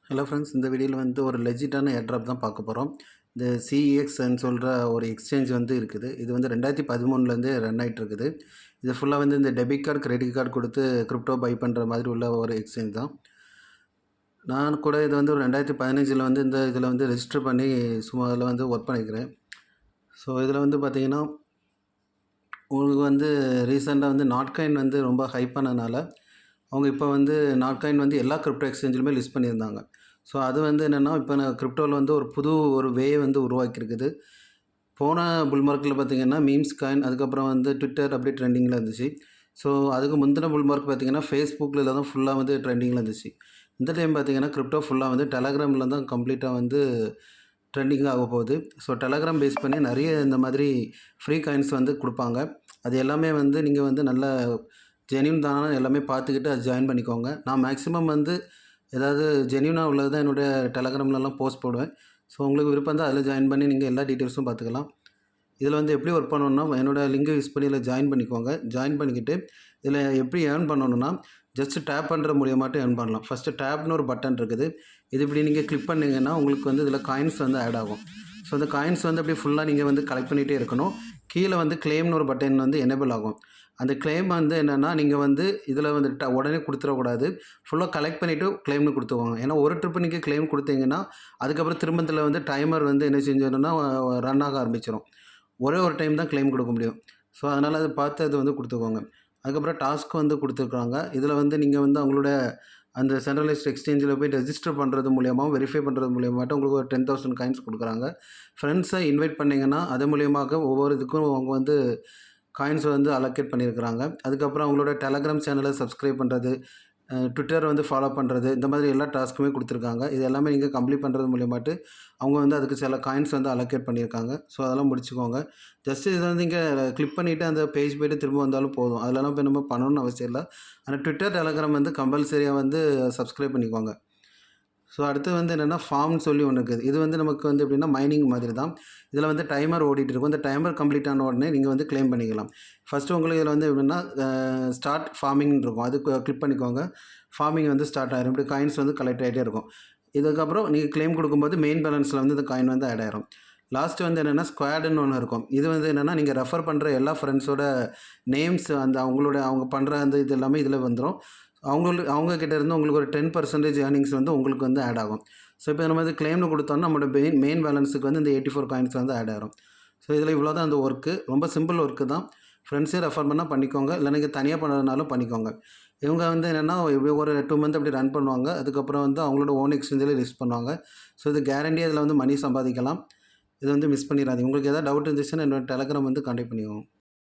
Hello friends, இந்த வீடியோவில் வந்து ஒரு லெஜிட்டான ஏர்ட்ராப் தான் பார்க்க போகிறோம். இந்த சிஎக்ஸ்ன்னு சொல்கிற ஒரு எக்ஸ்சேஞ்ச் வந்து இருக்குது. இது வந்து 2013 ரன் ஆகிட்டு இருக்குது. இது ஃபுல்லாக வந்து இந்த டெபிட் கார்டு, கிரெடிட் கார்டு கொடுத்து கிரிப்டோ பை பண்ணுற மாதிரி உள்ள ஒரு எக்ஸ்சேஞ்ச் தான். நான் கூட இது வந்து ஒரு 2015 வந்து இந்த இதில் வந்து ரெஜிஸ்டர் பண்ணி சும்மா அதில் வந்து ஒர்க் பண்ணிக்கிறேன். ஸோ இதில் வந்து பார்த்திங்கன்னா உங்களுக்கு வந்து ரீசெண்டாக வந்து நாட்காயின் வந்து ரொம்ப ஹைப் பண்ணனால அவங்க இப்போ வந்து நாட்காயின் வந்து எல்லா கிரிப்டோ எக்ஸ்சேஞ்சிலுமே லிஸ்ட் பண்ணியிருந்தாங்க. ஸோ அது வந்து என்னென்னா, இப்போ நான் கிரிப்டோவில் வந்து ஒரு புது வே வந்து உருவாக்கியிருக்குது. போன புல் மார்க்கில் பார்த்திங்கன்னா மீம்ஸ் காயின், அதுக்கப்புறம் வந்து ட்விட்டர் அப்படி ட்ரெண்டிங்கில் இருந்துச்சு. ஸோ அதுக்கு முந்தின புல் மார்க் பார்த்திங்கன்னா ஃபேஸ்புக்கில் தான் ஃபுல்லாக வந்து ட்ரெண்டிங்கில் இருந்துச்சு. இந்த டைம் பார்த்திங்கன்னா கிரிப்டோ ஃபுல்லாக வந்து டெலகிராமில் தான் கம்ப்ளீட்டாக வந்து ட்ரெண்டிங்காக ஆக போகுது. ஸோ டெலகிராம் பேஸ் பண்ணி நிறைய இந்த மாதிரி ஃப்ரீ காயின்ஸ் வந்து கொடுப்பாங்க. அது எல்லாமே வந்து நீங்கள் வந்து நல்ல ஜென்யூன் தானே எல்லாமே பார்த்துக்கிட்டு அது ஜாயின் பண்ணிக்கோங்க. நான் மேக்ஸிமம் வந்து ஏதாவது ஜென்யூனாக உள்ளது தான் என்னுடைய டெலகிராம்லலாம் போஸ்ட் போடுவேன். ஸோ உங்களுக்கு விருப்பம் தான் அதில் ஜாயின் பண்ணி நீங்கள் எல்லா டீட்டெயில்ஸும் பார்த்துக்கலாம். இதில் வந்து எப்படி ஒர்க் பண்ணணுன்னா, என்னோடய லிங்கை யூஸ் பண்ணி இதில் ஜாயின் பண்ணிக்கோங்க. ஜாயின் பண்ணிக்கிட்டு இதில் எப்படி ஏர்ன் பண்ணணுன்னா, ஜஸ்ட் டேப் பண்ணுற மூலியமாட்டும் ஏர்ன் பண்ணலாம். ஃபஸ்ட்டு டேப்னு ஒரு பட்டன் இருக்குது. இது இப்படி நீங்கள் கிளிக் பண்ணிங்கன்னா உங்களுக்கு வந்து இதில் காயின்ஸ் வந்து ஆட் ஆகும். ஸோ அந்த காயின்ஸ் வந்து அப்படியே ஃபுல்லாக நீங்கள் வந்து கலெக்ட் பண்ணிகிட்டே இருக்கணும். கீழே வந்து கிளைம்னு ஒரு பட்டன் வந்து எனேபிள் ஆகும். அந்த கிளைம் வந்து என்னென்னா, நீங்கள் வந்து இதில் வந்து உடனே கொடுத்துடக்கூடாது. ஃபுல்லாக கலெக்ட் பண்ணிவிட்டு கிளைம்னு கொடுத்துக்கோங்க. ஏன்னா ஒரு ட்ரிப்பு நீங்கள் கிளைம் கொடுத்தீங்கன்னா அதுக்கப்புறம் திரும்பத்தில் வந்து டைமர் வந்து என்ன செஞ்சிடணும்னா ரன் ஆக ஆரம்பிச்சிடும். ஒரே ஒரு டைம் தான் கிளைம் கொடுக்க முடியும். ஸோ அதனால் அதை பார்த்து அது வந்து கொடுத்துக்கோங்க. அதுக்கப்புறம் டாஸ்க் வந்து கொடுத்துருக்காங்க. இதில் வந்து நீங்கள் வந்து அவங்களோட அந்த சென்ட்ரலைஸ்ட் எக்ஸ்சேஞ்சில் போய் ரெஜிஸ்டர் பண்ணுறது மூலியமாக, வெரிஃபை பண்ணுறது மூலியமாட்டும் உங்களுக்கு ஒரு 10,000 காயின்ஸ் கொடுக்குறாங்க. ஃப்ரெண்ட்ஸை இன்வைட் பண்ணிங்கன்னா அது மூலியமாக ஒவ்வொரு இதுக்கும் அவங்க வந்து காயின்ஸ் வந்து அலோகேட் பண்ணியிருக்கிறாங்க. அதுக்கப்புறம் அவங்களோட டெலகிராம் சேனலை சப்ஸ்கிரைப் பண்ணுறது, ட்விட்டர் வந்து ஃபாலோ பண்ணுறது, இந்த மாதிரி எல்லா டாஸ்க்குமே கொடுத்துருக்காங்க. இது எல்லாமே நீங்கள் கம்ப்ளீட் பண்ணுறது மூலியமாட்டு அவங்க வந்து அதுக்கு சில காயின்ஸ் வந்து அலோகேட் பண்ணியிருக்காங்க. ஸோ அதெல்லாம் முடிச்சுக்கோங்க. ஜஸ்ட் இதை வந்து நீங்கள் கிளிக் பண்ணிவிட்டு அந்த பேஜ் போய்ட்டு திரும்ப வந்தாலும் போதும். அதெல்லாம் இப்போ நம்ம பண்ணணும்னு அவசியம் இல்லை. ஆனால் ட்விட்டர், டெலகிராம் வந்து கம்பல்சரியாக வந்து சப்ஸ்கிரைப் பண்ணிக்கோங்க. ஸோ அடுத்து வந்து என்னென்னா ஃபார்ம்னு சொல்லி ஒன்று இருக்குது. இது வந்து நமக்கு வந்து எப்படின்னா மைனிங் மாதிரி தான். இதில் வந்து டைமர் ஓடிட்டு இருக்கும். இந்த டைமர் கம்ப்ளீட் ஆன உடனே நீங்கள் வந்து கிளைம் பண்ணிக்கலாம். ஃபஸ்ட்டு உங்களுக்கு இதில் வந்து எப்படின்னா ஸ்டார்ட் ஃபார்மிங்னு இருக்கும். அது கிளிக் பண்ணிக்கோங்க. ஃபார்மிங் வந்து ஸ்டார்ட் ஆகிரும். இப்படி காயின்ஸ் வந்து கலெக்ட் ஆகிட்டே இருக்கும். இதுக்கப்புறம் நீங்கள் கிளைம் கொடுக்கும்போது மெயின் பேலன்ஸில் வந்து இந்த காயின் வந்து ஆட் ஆயிரும். லாஸ்ட்டு வந்து என்னென்னா ஸ்குவாடுன்னு ஒன்று இருக்கும். இது வந்து என்னென்னா நீங்கள் ரெஃபர் பண்ணுற எல்லா ஃப்ரெண்ட்ஸோட நேம்ஸ் அந்த அவங்க பண்ணுற அந்த இது எல்லாமே இதில் வந்துடும். அவங்கக்கிட்ட இருந்து உங்களுக்கு ஒரு 10% ஏர்னிங்ஸ் வந்து உங்களுக்கு வந்து ஆட் ஆகும். ஸோ இப்போ நம்ம வந்து கிளைம்னு கொடுத்தோம்னா நம்மளோட மெயின் பேலன்ஸுக்கு வந்து இந்த 84 காயின்ஸ் வந்து ஆட் ஆகிரும். ஸோ இதில் இவ்வளோ தான் அந்த ஒர்க்கு. ரொம்ப சிம்பிள் ஒர்க்கு தான். ஃப்ரெண்ட்ஸே ரெஃபர் பண்ணால் பண்ணிக்கோங்க. இல்லை நீங்கள் தனியாக பண்ணுறதுனாலும் பண்ணிக்கோங்க. இவங்க வந்து என்னென்னா ஒரு 2 மந்த் அப்படி ரன் பண்ணுவாங்க. அதுக்கப்புறம் வந்து அவங்களோட ஓன் எக்ஸ்சேஞ்சில் லிஸ்ட் பண்ணுவாங்க. ஸோ இது கேரண்டியாக இதில் வந்து மணி சம்பாதிக்கலாம். இது வந்து மிஸ் பண்ணிடாதீங்க. உங்களுக்கு எதாவது டவுட் இருந்துச்சுன்னா என்னோட டெலகிராம் வந்து கான்டாக்ட் பண்ணிக்கோங்க.